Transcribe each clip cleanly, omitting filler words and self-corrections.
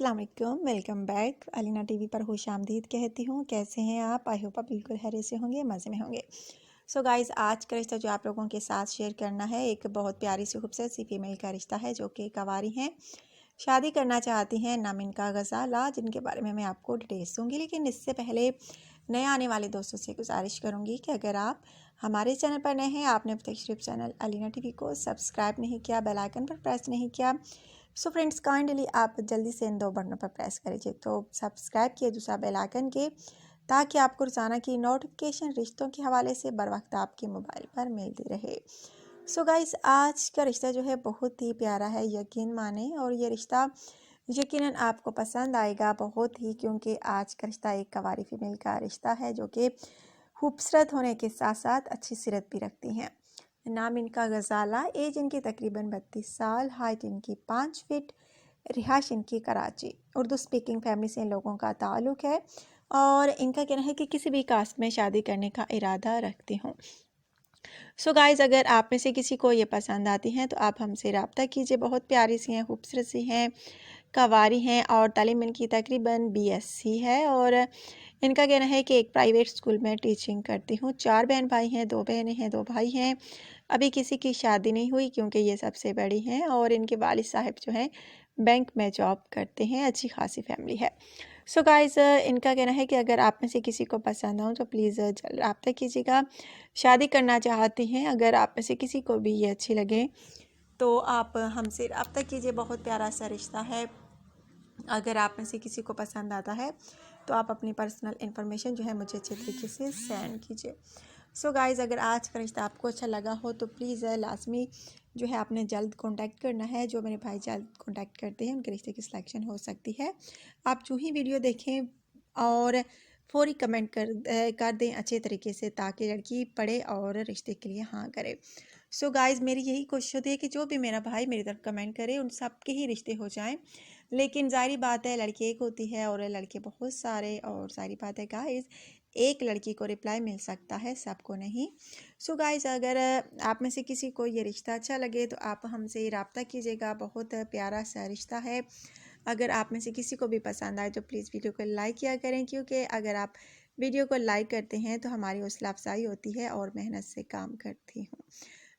अस्सलाम वालेकुम, welcome back. Alina TV पर खुश आमदीद कहती हूँ। कैसे हैं आप? आई होप आप बिल्कुल खैरियत से होंगे, मज़े में होंगे। सो गाइज़, आज का रिश्ता जो आप लोगों के साथ शेयर करना है, एक बहुत प्यारी सी खूबसूरत सी फीमेल का रिश्ता है जो कि कवारी हैं, शादी करना चाहती हैं। नाम इनका गज़ाला, जिनके बारे में मैं आपको डिटेल्स दूँगी। लेकिन इससे पहले नए आने वाले दोस्तों से गुजारिश करूँगी कि अगर आप हमारे चैनल पर नए हैं, आपने अब तक सिर्फ चैनल अलीना टीवी को सब्सक्राइब नहीं किया, बेल आइकन पर प्रेस नहीं किया, सो फ्रेंड्स काइंडली आप जल्दी से इन दो बटनों पर प्रेस करिए। तो सब्सक्राइब किए, दूसरा बेल आइकन के, ताकि आपको रोज़ाना की नोटिफिकेशन रिश्तों के हवाले से बर वक्त आपके मोबाइल पर मिलती रहे। सो गाइस, आज का रिश्ता जो है बहुत ही प्यारा है, यकीन माने, और ये रिश्ता यकीनन आपको पसंद आएगा बहुत ही, क्योंकि आज का रिश्ता एक कवारी फीमेल का रिश्ता है जो कि खूबसूरत होने के साथ साथ अच्छी सीरत भी रखती हैं। नाम इनका गज़ाला, एज इनकी तकरीबन 32 साल, हाइट इनकी 5 फीट, रिहाइश इनकी कराची। उर्दू स्पीकिंग फैमिली से इन लोगों का ताल्लुक़ है और इनका कहना है कि किसी भी कास्ट में शादी करने का इरादा रखती हूँ। सो गाइज़, अगर आप में से किसी को ये पसंद आती हैं तो आप हमसे रब्ता कीजिए। बहुत प्यारी सी हैं, खूबसूरत सी हैं, कवारी हैं और तालीम इनकी तकरीबन BSc है। और इनका कहना है कि एक प्राइवेट स्कूल में टीचिंग करती हूँ। 4 बहन भाई हैं, 2 बहनें हैं, 2 भाई हैं। अभी किसी की शादी नहीं हुई क्योंकि ये सबसे बड़ी हैं और इनके वालिद साहब जो हैं बैंक में जॉब करते हैं। अच्छी खासी फैमिली है। सो गाइज़, इनका कहना है कि अगर आप में से किसी को पसंद हो तो प्लीज़ जल्द रब्ता कीजिएगा। शादी करना चाहती हैं, अगर आप में से किसी को भी ये अच्छी लगे तो आप हमसे रब्ता कीजिए। बहुत प्यारा सा रिश्ता है। अगर आप में से किसी को पसंद आता है तो आप अपनी पर्सनल इन्फॉर्मेशन जो है मुझे अच्छे तरीके से सेंड कीजिए। सो गाइज़, अगर आज का रिश्ता आपको अच्छा लगा हो तो प्लीज़ लाजमी जो है आपने जल्द कांटेक्ट करना है। जो मेरे भाई जल्द कांटेक्ट करते हैं उनके रिश्ते की सिलेक्शन हो सकती है। आप जो ही वीडियो देखें और फौरी कमेंट कर दें अच्छे तरीके से, ताकि लड़की पढ़े और रिश्ते के लिए हाँ करे। सो गाइज़, मेरी यही कोशिश होती है कि जो भी मेरा भाई मेरी तरफ कमेंट करे उन सब के ही रिश्ते हो जाएं। लेकिन ज़ाहिर बात है, लड़की एक होती है और लड़के बहुत सारे, और ज़ाहिर बात है गाइज़, एक लड़की को रिप्लाई मिल सकता है, सबको नहीं। सो गाइज़, अगर आप में से किसी को ये रिश्ता अच्छा लगे तो आप हमसे रब्ता कीजिएगा। बहुत प्यारा सा रिश्ता है। अगर आप में से किसी को भी पसंद आए तो प्लीज़ वीडियो को लाइक किया करें, क्योंकि अगर आप वीडियो को लाइक करते हैं तो हमारी हौसला अफजाई होती है और मेहनत से काम करती हूँ।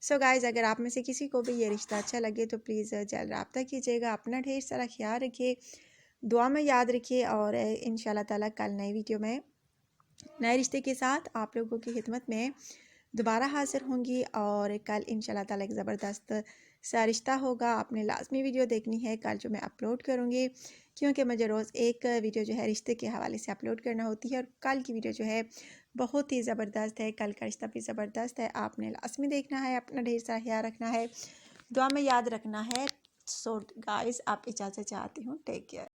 सो गाइज़, अगर आप में से किसी को भी ये रिश्ता अच्छा लगे तो प्लीज़ जल्द रब्ता कीजिएगा। अपना ढेर सारा ख्याल रखिए, दुआ में याद रखिए, और इंशाल्लाह ताला कल नई वीडियो में नए रिश्ते के साथ आप लोगों की खिदमत में दोबारा हाज़िर होंगी। और कल इंशाल्लाह ताला एक ज़बरदस्त सा रिश्ता होगा। आपने लाजमी वीडियो देखनी है कल जो मैं अपलोड करूँगी, क्योंकि मुझे रोज़ एक वीडियो जो है रिश्ते के हवाले से अपलोड करना होती है। और कल की वीडियो जो है बहुत ही ज़बरदस्त है, कल का रिश्ता भी ज़बरदस्त है। आपने लाजमी देखना है, अपना ढेर सारा ख्याल रखना है, दुआ में याद रखना है। सो गाइज़, आप इजाज़त चाहती हूँ। Take care.